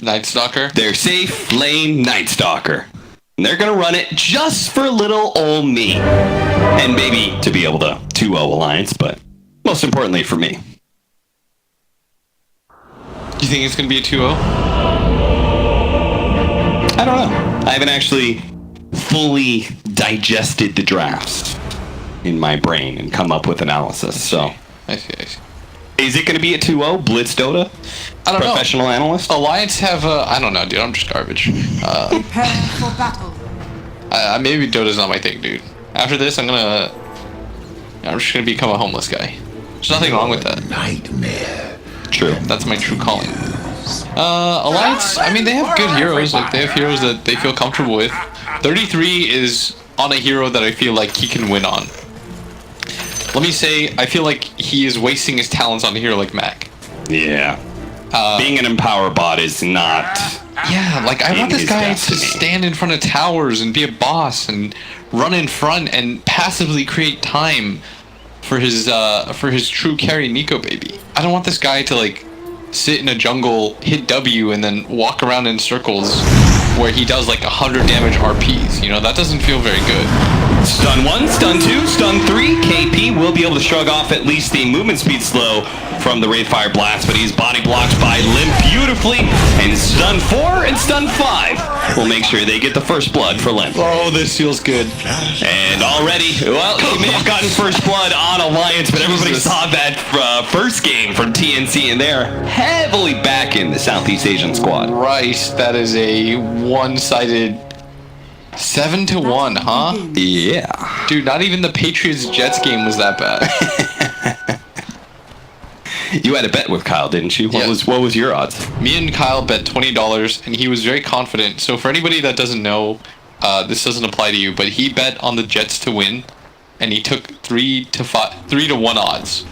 Night Stalker? Their safe lane Night Stalker. And they're going to run it just for little old me. And maybe to be able to 2-0 Alliance, but most importantly for me. You think it's going to be a 2-0? I don't know. I haven't actually fully digested the drafts in my brain and come up with analysis, so. I see. Is it going to be a 2-0 Blitz Dota? I don't know. Professional analyst? Alliance have I don't know, dude. I'm just garbage. Prepare for battle. Maybe Dota's not my thing, dude. After this, I'm just gonna become a homeless guy. There's nothing wrong with that. Nightmare. True. That's my true calling. Alliance, I mean, they have good heroes. Like, they have heroes that they feel comfortable with. 33 is on a hero that I feel like he can win on. Let me say, I feel like he is wasting his talents on a hero like Mac. Yeah. Being an empower bot is not. Yeah, like I want this guy to stand in front of towers and be a boss and run in front and passively create time for his true carry Nico baby. I don't want this guy to like sit in a jungle, hit W, and then walk around in circles where he does like 100 damage RPs. You know, that doesn't feel very good. Stun 1, stun 2, stun 3. KP will be able to shrug off at least the movement speed slow from the Wraithfire Blast, but he's body blocked by Limp beautifully. And stun 4 and stun 5 will make sure they get the first blood for Limp. Oh, this feels good. And already, well, he may have gotten first blood on Alliance, but everybody saw that first game from TNC, and they're heavily back in the Southeast Asian squad. Right, that is a one-sided 7-1, huh? Yeah. Dude, not even the Patriots-Jets game was that bad. You had a bet with Kyle, didn't you? What was your odds? Me and Kyle bet $20, and he was very confident. So for anybody that doesn't know, this doesn't apply to you, but he bet on the Jets to win, and he took 3 to 1 odds.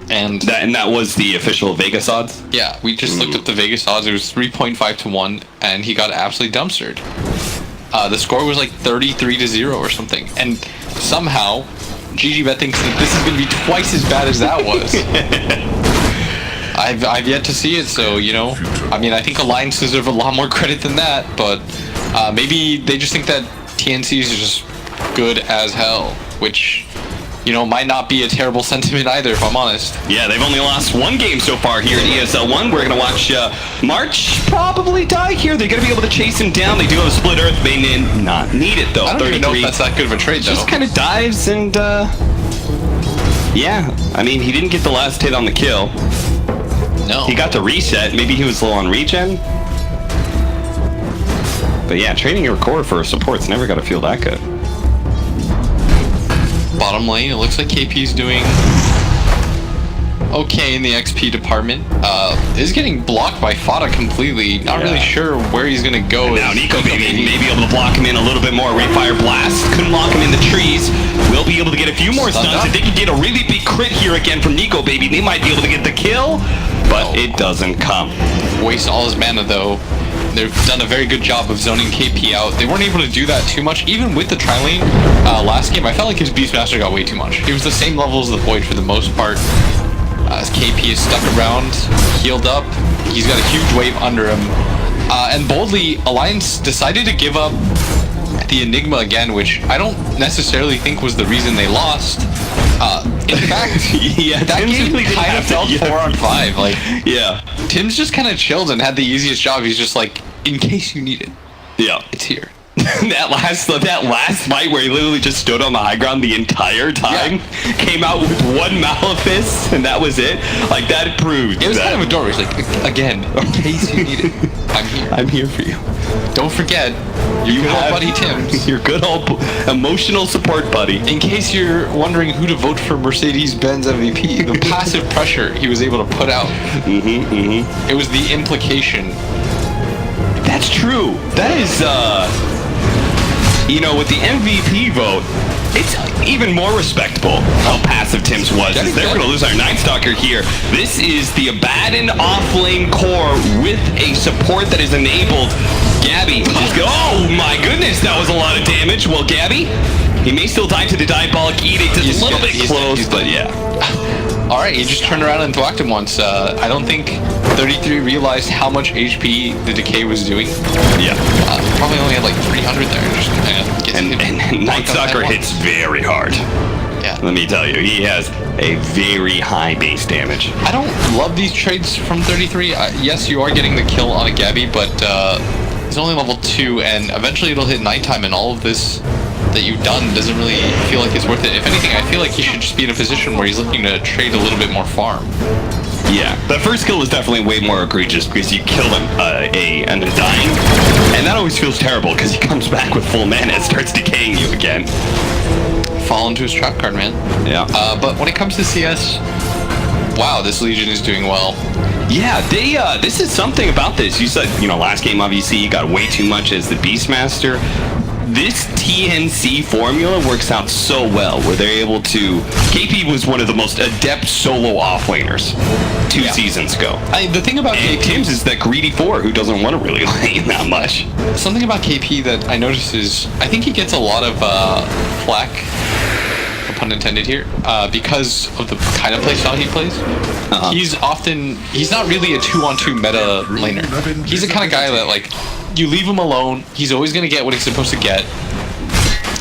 And that was the official Vegas odds? Yeah, we just looked up the Vegas odds. It was 3.5 to 1, and he got absolutely dumpstered. The score was like 33-0 or something, and somehow GGBet thinks that this is going to be twice as bad as that was. I've yet to see it, so, you know, I mean, I think Alliance deserve a lot more credit than that, but maybe they just think that TNCs are just good as hell, which, you know, might not be a terrible sentiment either, if I'm honest. Yeah, they've only lost 1 game so far here at ESL 1. We're going to watch March probably die here. They're going to be able to chase him down. They do have a split earth. May not need it, though. I don't even know if that's that good of a trade, though. Just kind of dives and, yeah. I mean, he didn't get the last hit on the kill. No. He got the reset. Maybe he was low on regen. But yeah, trading your core for a support's never got to feel that good. Bottom lane, it looks like KP's doing okay in the XP department. Is getting blocked by Fada completely. Not really sure where he's gonna go. And now Nico baby may be able to block him in a little bit more. Wraithfire Blast couldn't lock him in the trees. Will be able to get a few more stuns. If they can get a really big crit here again from Nico baby, they might be able to get the kill, but it doesn't come. Wastes all his mana though. They've done a very good job of zoning KP out. They weren't able to do that too much, even with the tri-lane last game. I felt like his Beastmaster got way too much. He was the same level as the Void for the most part. As KP is stuck around, healed up, he's got a huge wave under him. And boldly, Alliance decided to give up the Enigma again, which I don't necessarily think was the reason they lost. In fact, that game kind of felt 4-on-5. Like, yeah, Tim's just kind of chilled and had the easiest job. He's just like, in case you need it, it's here. that last fight where he literally just stood on the high ground the entire time, came out with 1 Malefice, and that was it. Like, that proved it was kind of adorable. He's like, again, in case you need it, I'm here. I'm here for you. Don't forget, your good old buddy Tim's. Your good old emotional support buddy. In case you're wondering who to vote for Mercedes-Benz MVP, the passive pressure he was able to put out. It was the implication. That's true. That is, you know, with the MVP vote, it's even more respectable how passive Tim's was. They're going to lose our Night Stalker here. This is the Abaddon off-lane core with a support that is enabled. Gabby, oh my goodness, that was a lot of damage. Well, Gabby, He may still die to the Diabolic Edict. It's a little bit close, but yeah. Alright, he just turned around and thwacked him once. I don't think 33 realized how much HP the Decay was doing. Yeah. Probably only had like 300 there. And Night Stalker hits very hard. Yeah. Let me tell you, he has a very high base damage. I don't love these trades from 33. Yes, you are getting the kill on a Gabby, but he's only level 2, and eventually it'll hit nighttime, and all of this that you've done doesn't really feel like it's worth it. If anything, I feel like he should just be in a position where he's looking to trade a little bit more farm. Yeah, the first kill is definitely way more egregious because you kill him and then dying, and that always feels terrible because he comes back with full mana and starts decaying you again. Fall into his trap card, man. Yeah. But when it comes to CS, wow, this Legion is doing well. Yeah, they this is something about this. You said, last game obviously you got way too much as the Beastmaster. This TNC formula works out so well where they're able to... KP was one of the most adept solo offlaners 2 seasons ago. The thing about KP... Tim's is that greedy 4 who doesn't want to really lane that much. Something about KP that I noticed is I think he gets a lot of flack, no pun intended here, because of the kind of playstyle he plays. He's not really a 2-on-2 meta laner. He's the kind of guy that, like, you leave him alone, he's always going to get what he's supposed to get.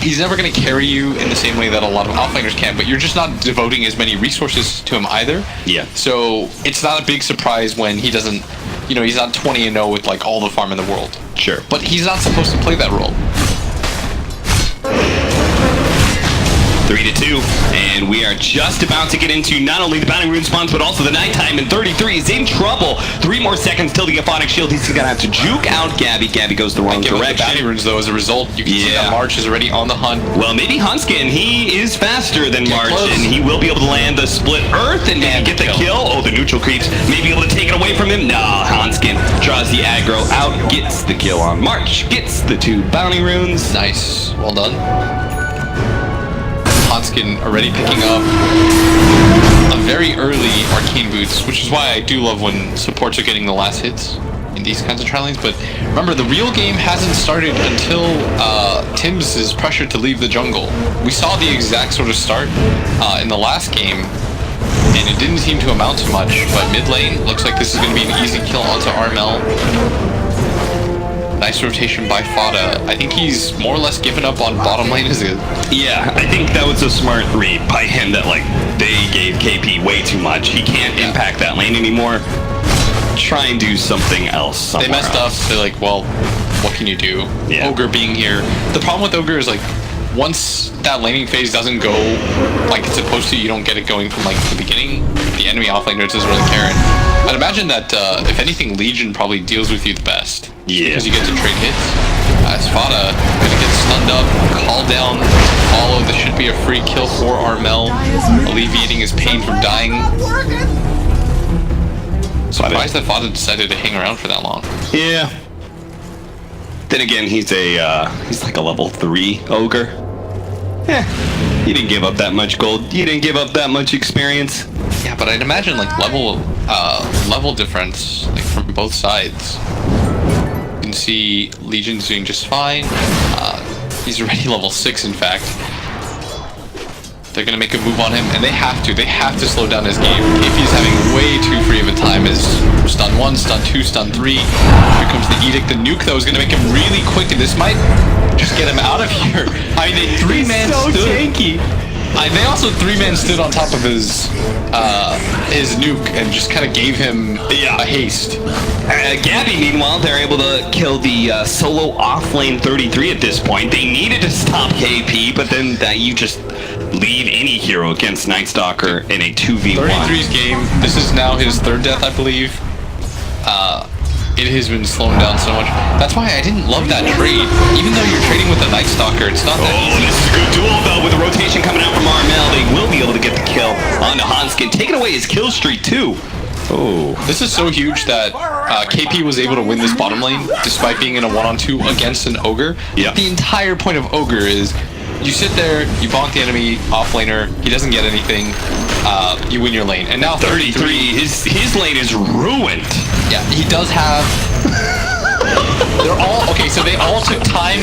He's never going to carry you in the same way that a lot of offlaners can, but you're just not devoting as many resources to him either. Yeah. So it's not a big surprise when he doesn't, he's not 20-0 with like all the farm in the world. Sure. But he's not supposed to play that role. 3-2, and we are just about to get into not only the Bounty Rune spawns, but also the nighttime, and 33 is in trouble. 3 more seconds till the Aphonic Shield. He's gonna have to juke out Gabby. Gabby goes the wrong direction. The Bounty Runes, though, as a result, you can see that March is already on the hunt. Well, maybe Hunskin, he is faster than March, and he will be able to land the Split Earth and maybe get the kill. Oh, the neutral creeps may be able to take it away from him. No, Hunskin draws the aggro out, gets the kill on March, gets the 2 Bounty Runes. Nice, well done. Hanskin already picking up a very early Arcane Boots, which is why I do love when supports are getting the last hits in these kinds of trialings. But remember, the real game hasn't started until Tims is pressured to leave the jungle. We saw the exact sort of start in the last game, and it didn't seem to amount to much, but mid lane looks like this is going to be an easy kill onto Armel. Nice rotation by Fada. I think he's more or less given up on bottom lane as it. Yeah, I think that was a smart read by him that, like, they gave KP way too much. He can't impact that lane anymore. Try and do something else. They messed up. They're like, well, what can you do? Yeah. Ogre being here. The problem with Ogre is, like, once that laning phase doesn't go like it's supposed to, you don't get it going from like the beginning. The enemy offlaner doesn't really care. And I'd imagine that if anything, Legion probably deals with you the best. Yeah. Because you get to trade hits. Spada gonna get stunned up, called down, follow. This should be a free kill for Armel, alleviating his pain from dying. Surprised that Fada decided to hang around for that long. Yeah. Then again, he's like a level 3 ogre. He didn't give up that much gold. He didn't give up that much experience. Yeah, but I'd imagine like level difference like from both sides. You can see Legion's doing just fine. He's already level 6, in fact. They're gonna make a move on him, and they have to slow down his game. KP's having way too free of a time as stun 1, stun 2, stun 3. Here comes the Edict, the nuke though is gonna make him really quick, and this might just get him out of here. I mean, they 3-man stood. Tanky. They also 3-man stood on top of his nuke and just kind of gave him a haste. Gabby, meanwhile, they're able to kill the solo offlane 33 at this point. They needed to stop KP, but then you just leave any hero against Night Stalker in a 2v1. 33's game. This is now his 3rd death, I believe. It has been slowing down so much. That's why I didn't love that trade. Even though you're trading with a Night Stalker, it's not that easy. This is a good duel, though, with the rotation coming out from Armel. They will be able to get the kill onto Hanskin, taking away his kill streak, too. Oh. This is so huge that KP was able to win this bottom lane, despite being in a 1-on-2 against an Ogre. Yeah. The entire point of Ogre is you sit there, you bonk the enemy offlaner, he doesn't get anything, you win your lane. And now 33, his lane is ruined. Yeah, he does have... They're all... Okay, so they all took time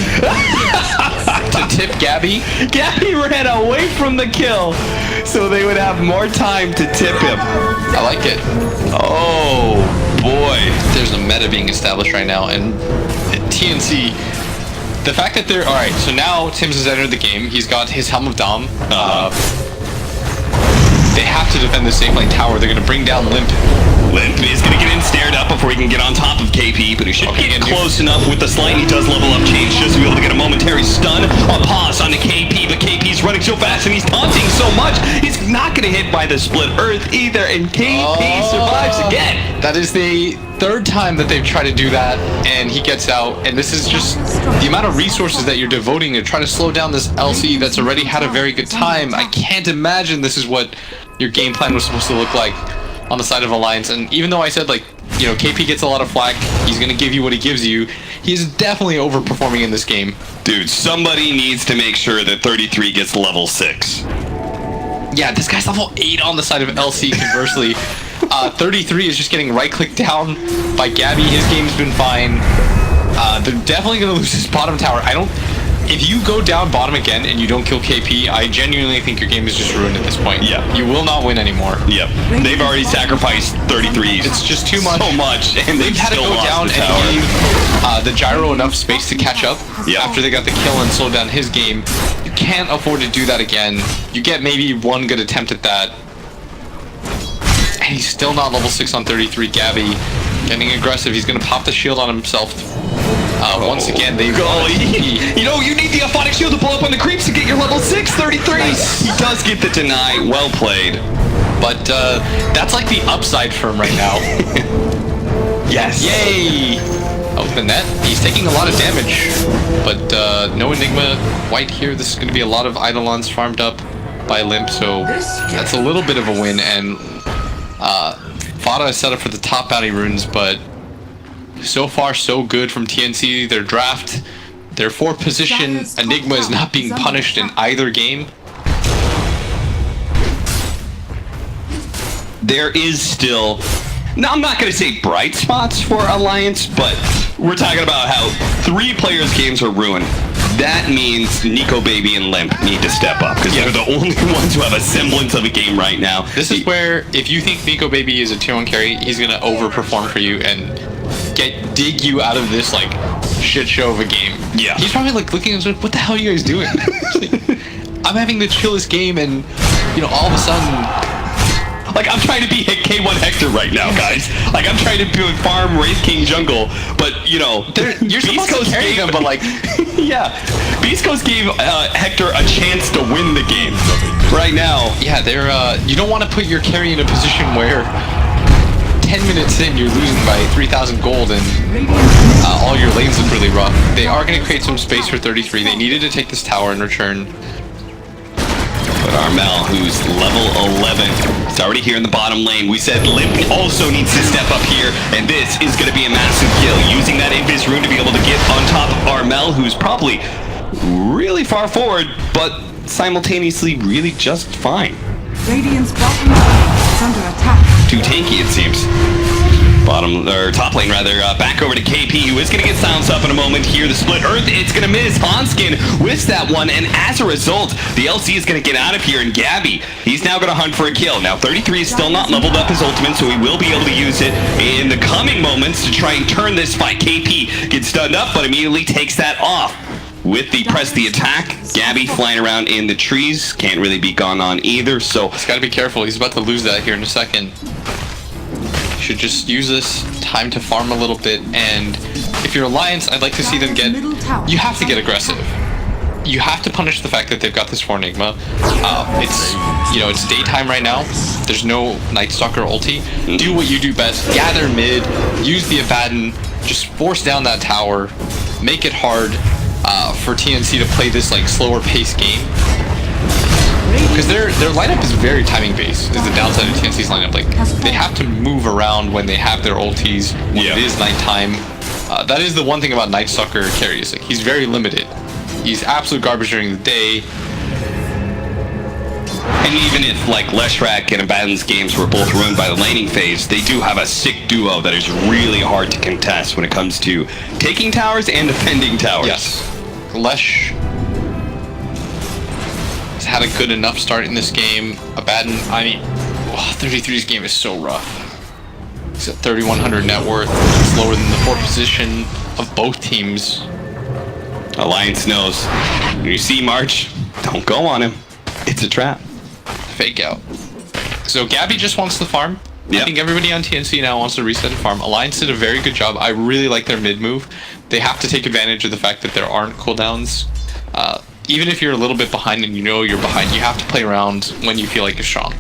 to to tip Gabby. Gabby ran away from the kill, so they would have more time to tip him. I like it. Oh, boy. There's a meta being established right now, and TNC, the fact that they're... Alright, so now Tim's has entered the game. He's got his Helm of Dom. They have to defend the safe lane tower. They're going to bring down Limp. Limp is going to get ensnared up before he can get on top of KP, but he should get close enough with the slight. He does level up change just to be able to get a momentary stun. A pause on the KP, but KP's running so fast and he's taunting so much, he's not going to hit by the split earth either, and KP survives again. That is the third time that they've tried to do that, and he gets out, and this is just the amount of resources that you're devoting to try to slow down this LC that's already had a very good time. I can't imagine this is what your game plan was supposed to look like on the side of Alliance. And even though I said, like, you know, KP gets a lot of flack, he's gonna give you what he gives you, he's definitely overperforming in this game. Dude, somebody needs to make sure that 33 gets level 6. Yeah, this guy's level 8 on the side of LC, conversely. 33 is just getting right-clicked down by Gabby. His game's been fine. They're definitely gonna lose his bottom tower. If you go down bottom again and you don't kill KP, I genuinely think your game is just ruined at this point. Yeah. You will not win anymore. Yep. They've already sacrificed 33. It's just too much. So much, and They've had to still go lost down the and tower. give the Gyro enough space to catch up after they got the kill and slowed down his game. You can't afford to do that again. You get maybe one good attempt at that. And he's still not level 6 on 33. Gabby getting aggressive. He's going to pop the shield on himself. Once again, they go. You know, you need the Aphonic Shield to blow up on the creeps to get your level 6, 33. Nice. He does get the deny. Well played. But that's like the upside for him right now. Yes. Yay! Oh, the net. He's taking a lot of damage. But no Enigma White here. This is going to be a lot of Eidolons farmed up by Limp. So that's a little bit of a win. And Fada is set up for the top bounty runes, but so far so good from TNC. Their draft, their 4th position Enigma is not being punished in either game. There is still, now I'm not going to say bright spots for Alliance, but we're talking about how 3 players' games are ruined. That means Nico Baby and Limp need to step up, because they're the only ones who have a semblance of a game right now. This is where, if you think Nico Baby is a tier 1 carry, he's going to overperform for you and dig you out of this, like, shit show of a game. Yeah. He's probably, like, looking at us like, what the hell are you guys doing? Like, I'm having the chillest game, and, you know, all of a sudden... Like, I'm trying to be K1 Hector right now, guys. Like, I'm trying to farm Wraith King jungle, but, you know... You're supposed to carry them, but, like... Yeah. Beast Coast gave Hector a chance to win the game. Right now... Yeah, they're, you don't want to put your carry in a position where... 10 minutes in, you're losing by 3,000 gold, and all your lanes look really rough. They are going to create some space for 33. They needed to take this tower in return. But Armel, who's level 11, is already here in the bottom lane. We said Limp also needs to step up here, and this is going to be a massive kill. Using that Invis rune to be able to get on top of Armel, who's probably really far forward, but simultaneously really just fine. Radiant's bottom lane is under attack. Too tanky, it seems. Top lane rather, back over to KP, who is going to get silenced up in a moment here. The split earth, it's going to miss. Hanskin whiffs that one, and as a result, the LC is going to get out of here, and Gabby, he's now going to hunt for a kill. Now, 33 is still not leveled up his ultimate, so he will be able to use it in the coming moments to try and turn this fight. KP gets stunned up, but immediately takes that off. With the press the attack, Gabby flying around in the trees, can't really be gone on either, so... He's got to be careful, he's about to lose that here in a second. Should just use this time to farm a little bit, and if you're Alliance, I'd like to see them get... You have to get aggressive. You have to punish the fact that they've got this 4 Enigma. It's daytime right now. There's no Night Stalker ulti. Do what you do best. Gather mid, use the Abaddon, just force down that tower, make it hard for TNC to play this like slower paced game. Because their lineup is very timing based, is the downside of TNC's lineup. Like, they have to move around when they have their ultis, when it is nighttime. That is the one thing about Night Stalker carries. Like, he's very limited. He's absolute garbage during the day. And even if, like, Leshrac and Abaddon's games were both ruined by the laning phase, they do have a sick duo that is really hard to contest when it comes to taking towers and defending towers. Yes. Lesh has had a good enough start in this game. Abaddon, I mean, 33's game is so rough. He's at 3,100 net worth. It's lower than the 4th position of both teams. Alliance knows. When you see March, don't go on him. It's a trap. Fake out. So Gabby just wants to farm. Yep. I think everybody on TNC now wants to reset and farm. Alliance did a very good job. I really like their mid move. They have to take advantage of the fact that there aren't cooldowns. Even if you're a little bit behind and you know you're behind, you have to play around when you feel like you're strong.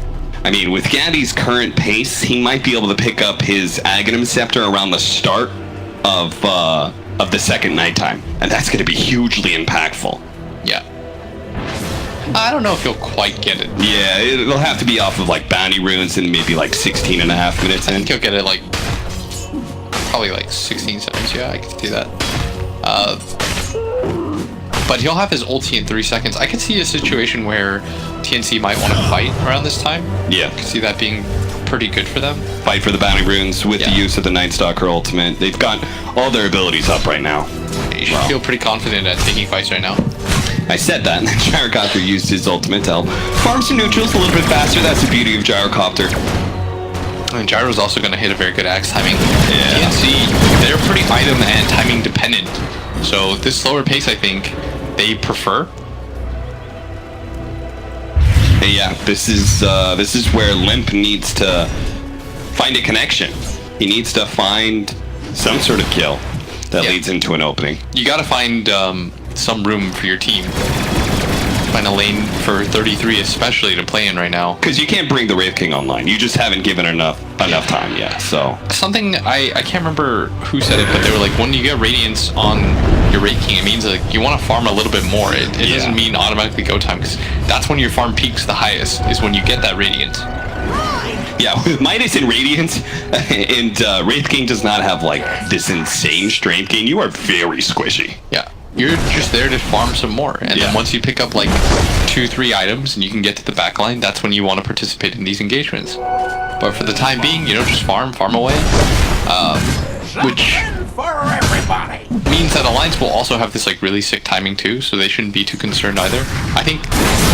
I mean, with Gabby's current pace, he might be able to pick up his Aghanim Scepter around the start of the second nighttime, and that's going to be hugely impactful. Yeah. I don't know if he'll quite get it. Yeah, it'll have to be off of like bounty runes and maybe like 16 and a half minutes in. I think he'll get it like probably like 16 seconds. Yeah, I can see that. But he'll have his ulti in 3 seconds. I could see a situation where TNC might want to fight around this time. Yeah. I could see that being pretty good for them. Fight for the bounty runes with the use of the Night Stalker ultimate. They've got all their abilities up right now. You should feel pretty confident at taking fights right now. I said that, and then Gyrocopter used his ultimate to help farm some neutrals a little bit faster. That's the beauty of Gyrocopter. And Gyro's also going to hit a very good axe timing. Yeah. TNC, they're pretty item and timing dependent. So this slower pace, I think, they prefer. Yeah, this is where Limp needs to find a connection. He needs to find some sort of kill that leads into an opening. You got to find some room for your team. Find a lane for 33 especially to play in right now. Because you can't bring the Wraith King online. You just haven't given enough time yet. So something I can't remember who said it, but they were like, when you get Radiance on your Wraith King, it means like you want to farm a little bit more. It doesn't mean automatically go time, because that's when your farm peaks the highest, is when you get that Radiance. Yeah, with Midas and Radiance, and Wraith King does not have like this insane strength gain. You are very squishy. Yeah. You're just there to farm some more, and then once you pick up like 2-3 items and you can get to the back line, that's when you want to participate in these engagements. But for the time being, just farm away, which means that Alliance will also have this like really sick timing too, so they shouldn't be too concerned either. I think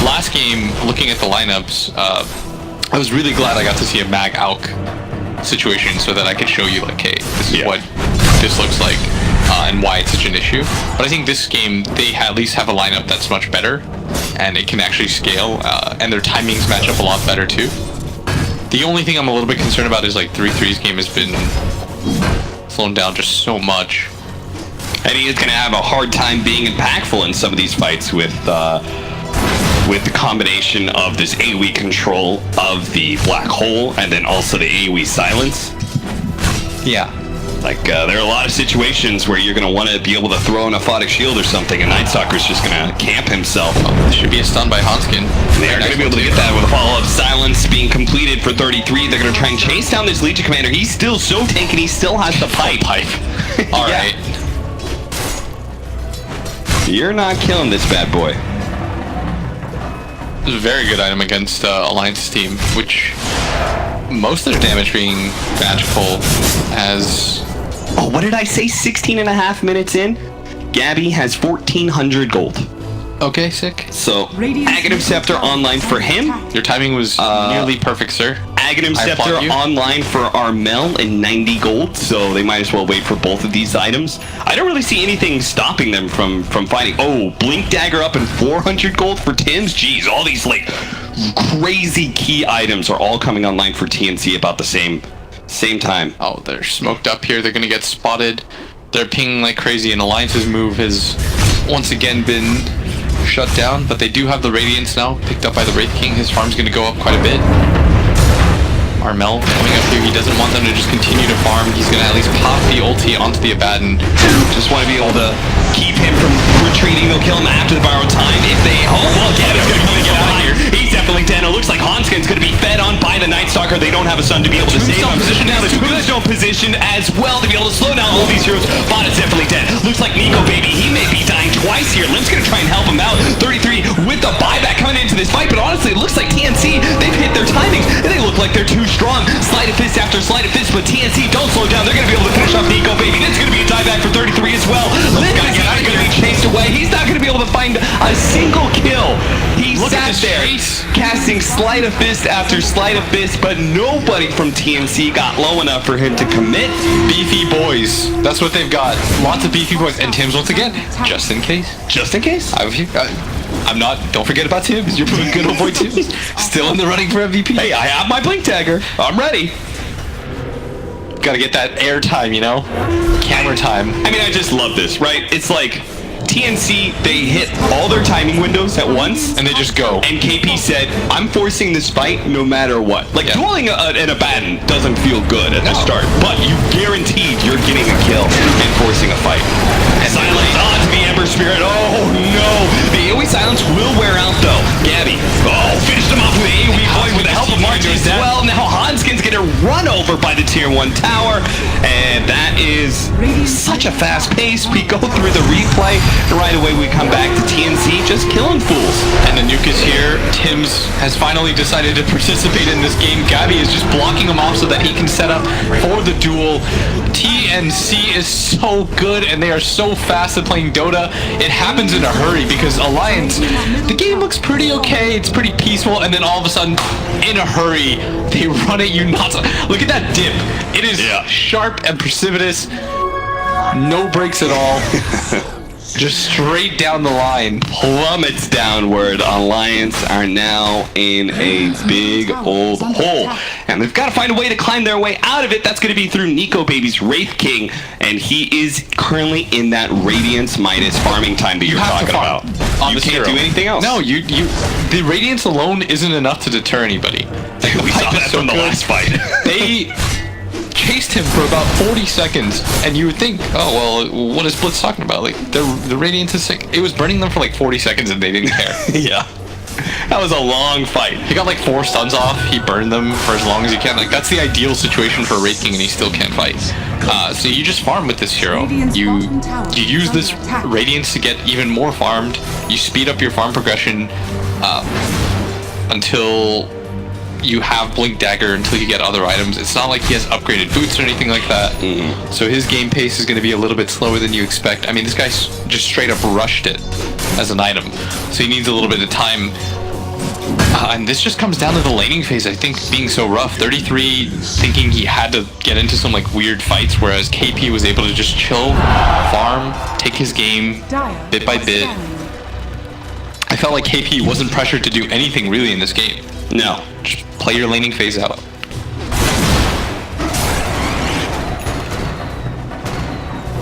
last game, looking at the lineups, I was really glad I got to see a Mag Alk situation so that I could show you like, hey, this is what this looks like. And why it's such an issue. But I think this game, they at least have a lineup that's much better, and it can actually scale, and their timings match up a lot better too. The only thing I'm a little bit concerned about is like 3-3's game has been slowed down just so much. And he is going to have a hard time being impactful in some of these fights with the combination of this AoE control of the black hole and then also the AoE silence. Yeah. Like, there are a lot of situations where you're going to want to be able to throw an aphotic shield or something, and Night Stalker's just going to camp himself. This should be a stun by Hanskin. They're going to be able to get that with a follow-up silence being completed for 33. They're going to try and chase down this Legion Commander. He's still so tanky, and he still has the pipe. All right. You're not killing this bad boy. This is a very good item against Alliance team, which most of their damage being magical as... Oh, what did I say? 16 and a half minutes in? Gabby has 1,400 gold. Okay, sick. So, Aghanim Scepter online for him. Your timing was nearly perfect, sir. Aghanim Scepter online for Armel and 90 gold, so they might as well wait for both of these items. I don't really see anything stopping them from fighting. Oh, Blink Dagger up and 400 gold for Tim's? Jeez, all these like crazy key items are all coming online for TNC about the same time. Oh, they're smoked up here. They're going to get spotted. They're pinging like crazy, and Alliance's move has once again been shut down, but they do have the Radiance now, picked up by the Wraith King. His farm's going to go up quite a bit. Armel coming up here. He doesn't want them to just continue to farm. He's going to at least pop the ulti onto the Abaddon. Just want to be able to keep him from retreating. They'll kill him after the borrowed time. If they... Oh, well, Gabby's going to come and get out of here. He's definitely dead. It looks like Hanskin's going to be fed on by the Night Stalker. They don't have a sun to be able to save him. Now the Tombstone position as well to be able to slow down all these heroes. Bot is definitely dead. Looks like Nico, baby, he may be dying twice here. Limp's going to try and help him out. 33 with the buyback coming into this fight, but honestly, it looks like TNC, they've hit their timings, and they look like they're too strong. Sleight of fist after sleight of fist, but TNC don't slow down. They're going to be able to finish off Nico, baby. That's going to be a dieback for 33 as well. Limp is going to be chased away. He's not going to be able to find a single kill. He's Look at at this there, chase. casting sleight of fist after sleight of fist, but nobody from TNC got low enough for him to commit. Beefy boys. That's what they've got. Lots of beefy boys. And Tim's once again, just in case. Just in case. I'm not. Don't forget about Tim's. You're good old boy Tim's. Still in the running for MVP. Hey, I have my blink tagger. I'm ready. Gotta get that air time, you know? Camera time. I mean, I just love this, right? It's like TNC, they hit all their timing windows at once. And they just go. And KP said, I'm forcing this fight no matter what. Like, dueling in a Batten doesn't feel good at the start, but you guaranteed you're getting a kill and forcing a fight. And silence onto the Ember Spirit. Oh, no. The AoE silence will wear out, though. Gabby, finished him off with the AoE void with the help of Margie as well. Now Hanskin's getting run over by the Tier 1 tower. And that is such a fast pace. We go through the replay. Right away we come back to TNC just killing fools. And the nuke is here. Tim's has finally decided to participate in this game. Gabby is just blocking him off so that he can set up for the duel. TNC is so good and they are so fast at playing Dota. It happens in a hurry because Alliance, the game looks pretty okay. It's pretty peaceful, and then all of a sudden, in a hurry, they run at you nuts. Look at that dip. It is sharp and precipitous. No breaks at all. Just straight down the line. Plummets downward. Alliance are now in a big old hole. And they've got to find a way to climb their way out of it. That's going to be through Nico Baby's Wraith King. And he is currently in that Radiance minus farming time that you're talking about. You can't do anything else. No, the Radiance alone isn't enough to deter anybody. We saw that from the last fight. They chased him for about 40 seconds, and you would think, oh, well, what is Blitz talking about? Like, the Radiance is sick. It was burning them for like 40 seconds, and they didn't care. Yeah. That was a long fight. He got like 4 stuns off. He burned them for as long as he can. Like, that's the ideal situation for a Wraith King, and he still can't fight. So you just farm with this hero. You use this Radiance to get even more farmed. You speed up your farm progression until you have Blink Dagger, until you get other items. It's not like he has upgraded boots or anything like that. So his game pace is going to be a little bit slower than you expect. I mean, this guy just straight up rushed it as an item. So he needs a little bit of time. And this just comes down to the laning phase, I think, being so rough. 33 thinking he had to get into some like weird fights, whereas KP was able to just chill, farm, take his game bit by bit. I felt like KP wasn't pressured to do anything really in this game. No. Just play your laning phase out.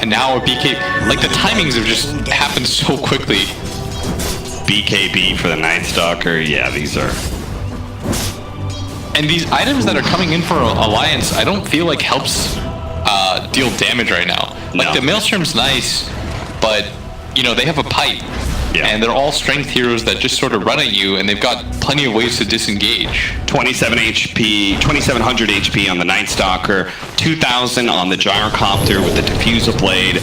And now a BK, like the timings have just happened so quickly. BKB for the Night Stalker, yeah, these are... And these items that are coming in for Alliance, I don't feel like helps deal damage right now. Like the Maelstrom's nice, but you know, they have a pipe. Yeah. And they're all strength heroes that just sort of run at you, and they've got plenty of ways to disengage. 2700 HP on the Night Stalker, 2000 on the Gyrocopter with the Diffusal Blade,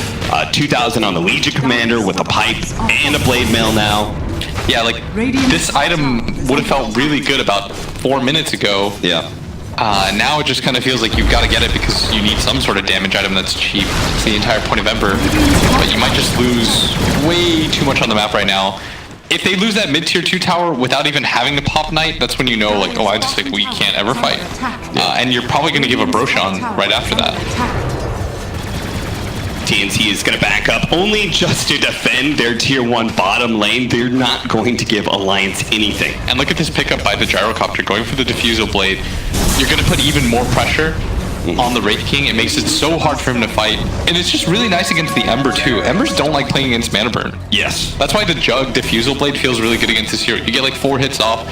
2000 on the Legion Commander with the pipe and a Blade Mail now. Yeah, like this item would have felt really good about 4 minutes ago. Yeah. Now it just kind of feels like you've got to get it because you need some sort of damage item that's cheap. It's the entire point of Ember, but you might just lose way too much on the map right now. If they lose that mid-tier 2 tower without even having to pop Knight, that's when you know, like, oh, I just think we can't ever fight. And you're probably going to give a Broshan right after that. TNT is going to back up only just to defend their tier 1 bottom lane. They're not going to give Alliance anything. And look at this pickup by the Gyrocopter going for the Diffusal Blade. You're going to put even more pressure on the Wraith King. It makes it so hard for him to fight. And it's just really nice against the Ember too. Embers don't like playing against Mana Burn. Yes. That's why the Jug Diffusal Blade feels really good against this hero. You get like 4 hits off.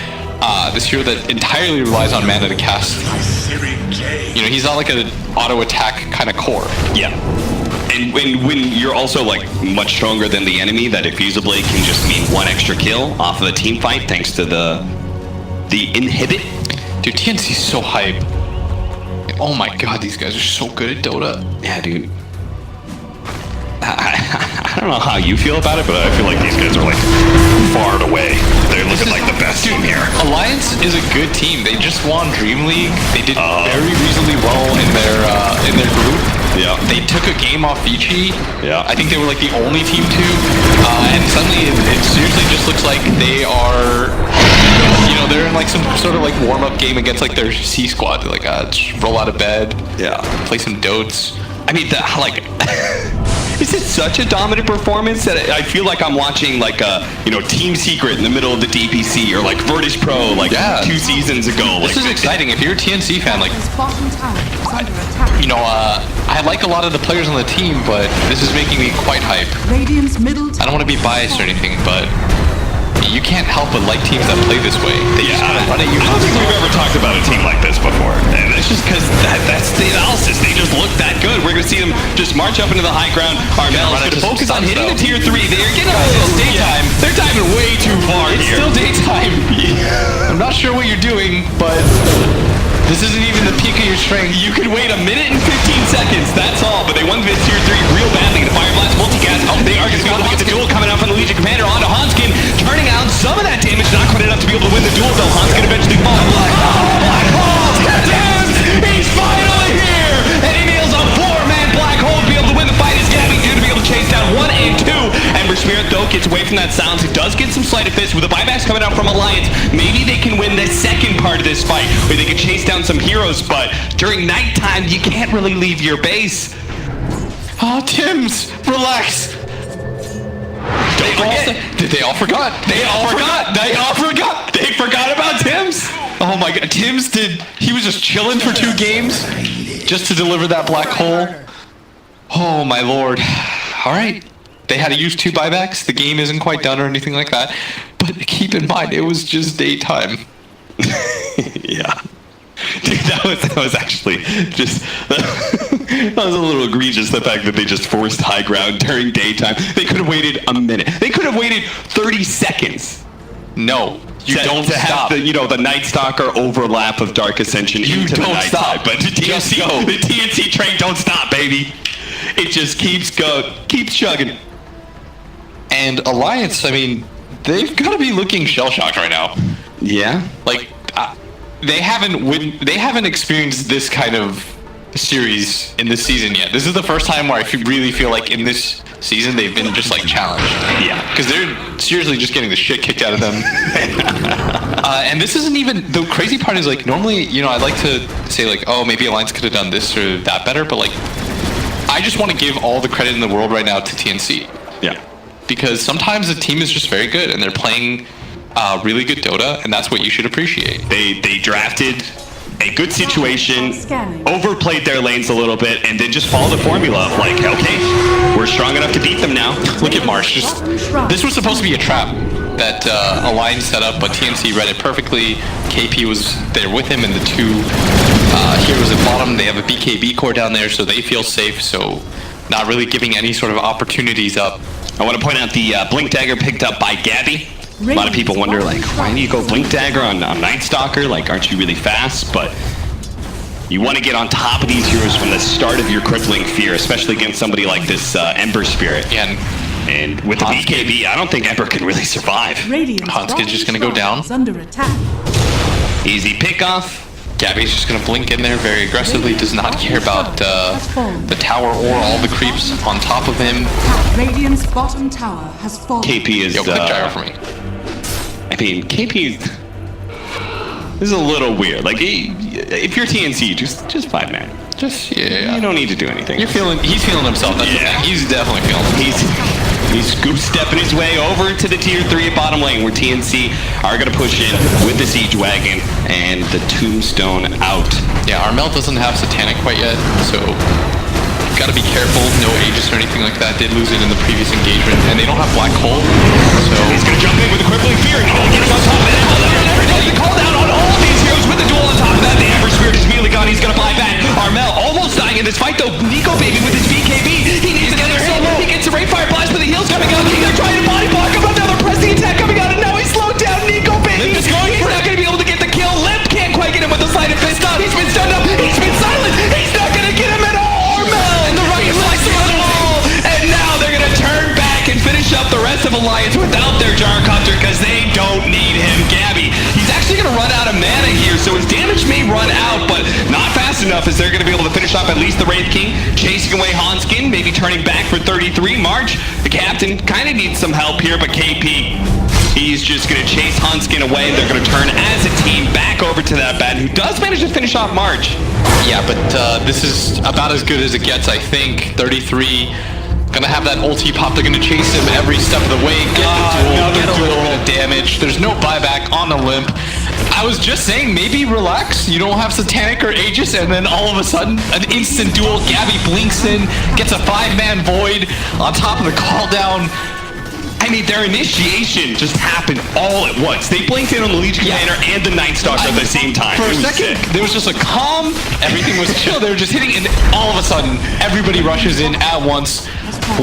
This hero that entirely relies on mana to cast. You know, he's not like an auto attack kind of core. Yeah. And when you're also like much stronger than the enemy, that Diffusal Blade can just mean 1 extra kill off of the team fight thanks to the inhibit. Dude, TNC's so hype. Oh my god, these guys are so good at Dota. Yeah, dude. I don't know how you feel about it, but I feel like these guys are like far and away. They're looking like the best team here. Alliance is a good team. They just won Dream League. They did very reasonably well in their group. Yeah. They took a game off Vici. Yeah. I think they were like the only team to. And suddenly it seriously just looks like they are, they're in like some sort of like warm-up game against like their C squad. They're like, just roll out of bed. Yeah. Play some dotes. I mean, this is such a dominant performance that I feel like I'm watching like a, Team Secret in the middle of the DPC or like Virtus Pro 2 seasons ago. This is exciting. If you're a TNC fan, like, Bottom tower is under attack. I like a lot of the players on the team, but this is making me quite hype. Radiant's middle I don't want to be biased or anything, but you can't help but like teams that play this way. They just kind of run at you. I don't think we've ever talked about a team like this before. And it's just because that's the analysis. They just look that good. We're going to see them just march up into the high ground. Armel's going to focus on hitting the tier 3. They're getting it's daytime. They're diving way too far It's here. still daytime. I'm not sure what you're doing, but this isn't even the peak of your strength. You could wait a minute and 15 seconds. That's all. But they won this tier 3 real badly. The Fire Blast multicast. They are going to be able to get the duel coming out from the Legion Commander onto Hanskin, turning out some of that damage. Not quite enough to be able to win the duel, though. Hanskin eventually falls. Black Hole! Tims! He's finally here! And he nails a 4-man Black Hole to be able to win the fight. Is Gabby due to be able to chase down 1 and 2? Ember Spirit, though, gets away from that silence. He does get some sleight of fist with the buybacks coming out from Alliance. Maybe they can win the second part of this fight, where they can chase down some heroes, but during nighttime, you can't really leave your base. Oh, Tims, relax. They all forgot. They all forgot. They forgot about Tims. Oh my god, Tims he was just chilling for 2 games just to deliver that black hole. Oh my lord. Alright. They had to use 2 buybacks. The game isn't quite done or anything like that. But keep in mind, it was just daytime. Yeah. Dude, that was actually just that was a little egregious, the fact that they just forced high ground during daytime. They could have waited a minute. They could have waited 30 seconds. No, you don't to stop. have the Night Stalker overlap of Dark Ascension into the night stop. But the TNC train don't stop, baby. It just keeps chugging. And Alliance, I mean, they've got to be looking shell-shocked right now. Yeah. Like, they haven't experienced this kind of series in this season yet. This is the first time where I really feel like in this season they've been just like challenged. Yeah. Because they're seriously just getting the shit kicked out of them. And this isn't even, the crazy part is like, normally, I like to say like, oh, maybe Alliance could have done this or that better, but like, I just want to give all the credit in the world right now to TNC. Yeah. Because sometimes the team is just very good and they're playing really good Dota, and that's what you should appreciate. They drafted a good situation, overplayed their lanes a little bit, and then just followed the formula of like, okay, we're strong enough to beat them now. Look at Marsh. This was supposed to be a trap that Alliance set up, but TNC read it perfectly. KP was there with him, and the 2 heroes at bottom, they have a BKB core down there, so they feel safe, so not really giving any sort of opportunities up. I want to point out the Blink Dagger picked up by Gabby. A lot of people wonder, like, why do you go Blink Dagger on Night Stalker? Like, aren't you really fast? But you want to get on top of these heroes from the start of your crippling fear, especially against somebody like this Ember Spirit. Yeah, and with the BKB, I don't think Ember can really survive. Hanskin's just going to go down. Under attack. Easy pickoff. Gabby's just going to blink in there very aggressively, does not care about the tower or all the creeps on top of him. Radiant's bottom tower has fallen. KP is... Yo, quick gyro for me. I mean, KP is a little weird. Like, if you're TNC, just 5-man. Just, yeah. You don't need to do anything. He's feeling himself. He's definitely feeling himself. He's scoop stepping his way over to the tier 3 at bottom lane, where TNC are going to push in with the Siege Wagon and the Tombstone out. Yeah, Armel doesn't have Satanic quite yet, so got to be careful. No Aegis or anything like that. Did lose it in the previous engagement, and they don't have Black Hole, so he's going to jump in with the crippling fear. He gets on top of it. Never does the call down on all of these heroes with the duel on top of that. The Ember Spirit is immediately gone. He's going to buy back. Armel almost dying in this fight, though. Nico Baby with his BKB. He needs another hit. He gets a Rainfire Blast, but the heal's coming up. They're trying to body block him. Another press the attack coming out, and now he's slowed down. Nico Baby. He's not going to be able to get the kill. Limp can't quite get him with the sleight of fist up. He's been stunned up. He's been silent. He's not going to get him at all. Armel and the right slice of the wall. And now they're going to turn back and finish up the rest of Alliance without their Gyrocopter because they don't need him. Gabby, he's actually going to run out of so his damage may run out, but not fast enough as they're going to be able to finish off at least the Wraith King, chasing away Hanskin, maybe turning back for 33. March, the captain, kind of needs some help here, but KP, he's just going to chase Hanskin away. They're going to turn as a team back over to that bat, who does manage to finish off March. Yeah, but this is about as good as it gets, I think. 33. Gonna have that ulti pop. They're gonna chase him every step of the way. Get a little bit of damage. There's no buyback on the limp. I was just saying, maybe relax. You don't have Satanic or Aegis, and then all of a sudden, an instant duel. Gabby blinks in, gets a 5-man void on top of the call down. I mean, their initiation just happened all at once. They blinked in on the Legion Commander and the Night Stalker at the same time. For a second, there was just a calm, everything was chill, they were just hitting, and all of a sudden, everybody rushes in at once.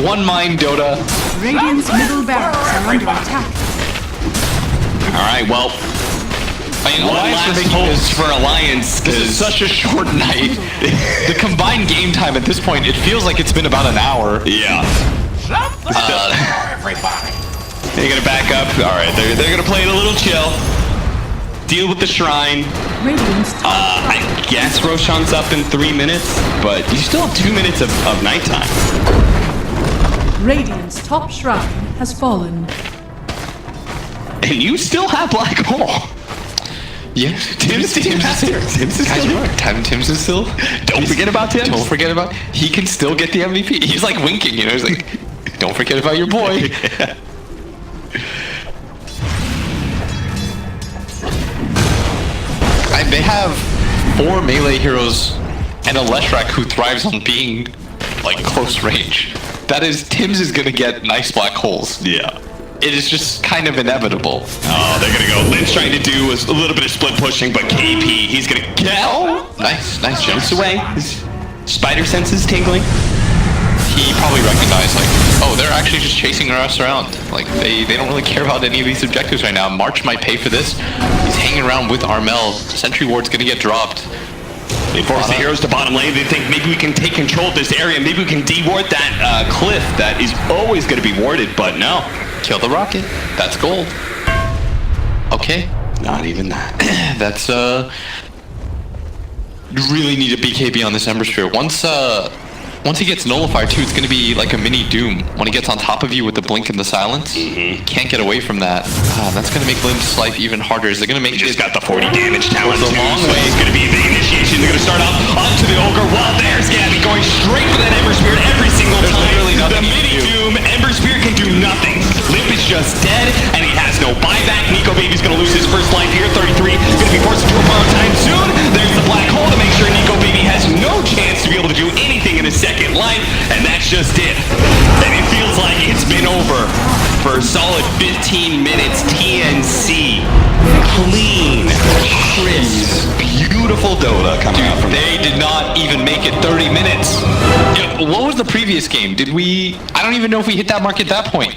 One mind Dota. Radiant's middle barracks are under attack. Alright, well, I mean, one Alliance last making hopes for Alliance. This is such a short night. The combined game time at this point, it feels like it's been about an hour. Yeah. Everybody. They're gonna back up. Alright, they're gonna play it a little chill. Deal with the shrine. Radiant's I guess Roshan's up in 3 minutes, but you still have 2 minutes of nighttime. Radiant's top shrine has fallen. And you still have Black Hole. Yeah, Tim's still here. Tim's is still. Don't forget about Tim. Don't forget about. He can still get the MVP. He's like winking, you know. He's like, don't forget about your boy. They have 4 melee heroes and a Leshrac who thrives on being like close range. That is, Tim's is gonna get nice black holes. Yeah. It is just kind of inevitable. Oh, they're gonna go. Lynn's trying to do a little bit of split pushing, but KP, he's gonna get. Oh, nice jumps away. His spider senses tingling. He probably recognized, like, oh, they're actually just chasing us around. Like, they don't really care about any of these objectives right now. March might pay for this. He's hanging around with Armel. Sentry Ward's gonna get dropped. They force the heroes to bottom lane. They think maybe we can take control of this area. Maybe we can de-ward that cliff that is always going to be warded, but no. Kill the rocket. That's gold. Okay. Not even that. That's, you really need a BKB on this Ember Sphere. Once he gets nullified too, it's going to be like a mini Doom. When he gets on top of you with the blink and the silence, can't get away from that. That's going to make Lynn's life even harder. Is it going to make He just got the 40 damage talent It's a long way. It's going to be the initiation. They're going to start off onto the Ogre. Well, there's Gabby going straight for that Ember Spear every single time. literally nothing The he mini can do. Doom, Ember Spear can do nothing. Limp is just dead, and he has no buyback. Nico Baby's going to lose his first life here. 33 is going to be forced to borrow time soon. There's the black hole to make sure Nico Baby has no chance to be able to do anything in his second life. And that's just it. And it feels like it's been over for a solid 15 minutes. TNC. Clean, crisp, beautiful Dota coming out from They did not even make it 30 minutes. Yeah, what was the previous game? I don't even know if we hit that mark at that point.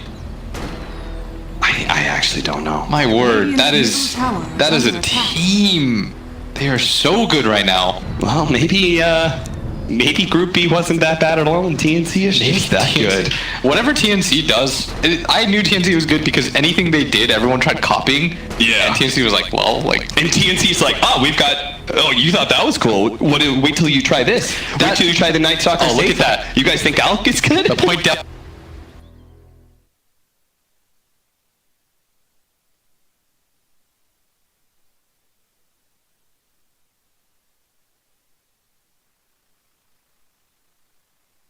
I actually don't know. My word, that is a team. They are so good right now. Well, maybe Group B wasn't that bad at all, and TNC is just that good. Whatever TNC does, I knew TNC was good because anything they did, everyone tried copying. Yeah. And TNC was like, well, like... And TNC's like, oh, you thought that was cool. Wait till you try this. Wait till you try the Night Stalker. Oh, look at that. You guys think Alec is good? The point depth